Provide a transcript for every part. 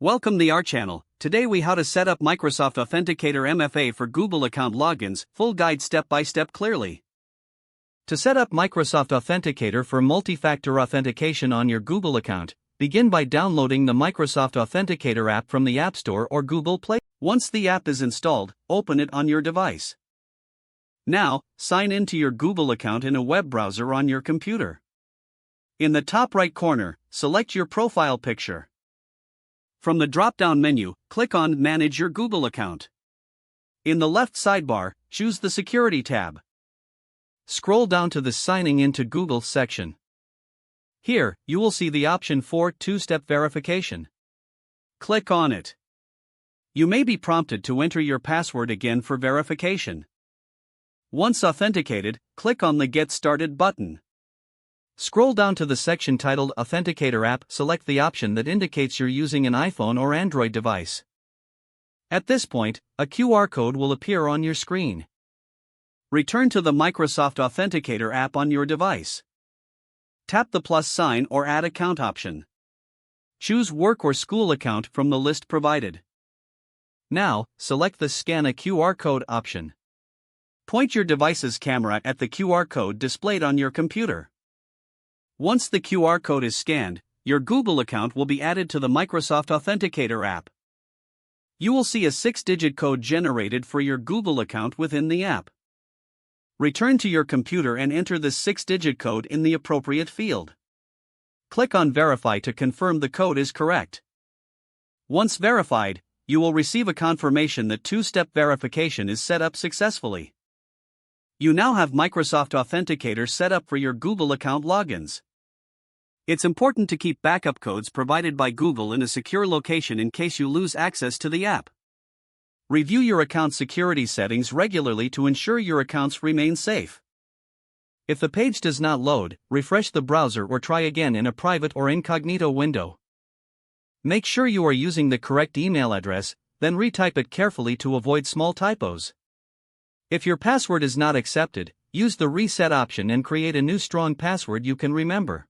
Welcome to our channel. Today we how to set up Microsoft Authenticator MFA for Google account logins, full guide step by step clearly. To set up Microsoft Authenticator for multi-factor authentication on your Google account, begin by downloading the Microsoft Authenticator app from the App Store or Google Play. Once the app is installed, open it on your device. Now, sign in to your Google account in a web browser on your computer. In the top right corner, select your profile picture. From the drop-down menu, click on Manage your Google account. In the left sidebar, choose the Security tab. Scroll down to the Signing into Google section. Here, you will see the option for two-step verification. Click on it. You may be prompted to enter your password again for verification. Once authenticated, click on the Get Started button. Scroll down to the section titled Authenticator App, select the option that indicates you're using an iPhone or Android device. At this point, a QR code will appear on your screen. Return to the Microsoft Authenticator app on your device. Tap the plus sign or Add Account option. Choose Work or School account from the list provided. Now, select the Scan a QR code option. Point your device's camera at the QR code displayed on your computer. Once the QR code is scanned, your Google account will be added to the Microsoft Authenticator app. You will see a 6-digit code generated for your Google account within the app. Return to your computer and enter the 6-digit code in the appropriate field. Click on Verify to confirm the code is correct. Once verified, you will receive a confirmation that two-step verification is set up successfully. You now have Microsoft Authenticator set up for your Google account logins. It's important to keep backup codes provided by Google in a secure location in case you lose access to the app. Review your account security settings regularly to ensure your accounts remain safe. If the page does not load, refresh the browser or try again in a private or incognito window. Make sure you are using the correct email address, then retype it carefully to avoid small typos. If your password is not accepted, use the reset option and create a new strong password you can remember.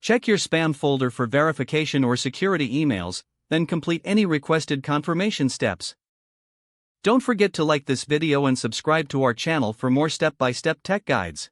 Check your spam folder for verification or security emails, then complete any requested confirmation steps. Don't forget to like this video and subscribe to our channel for more step-by-step tech guides.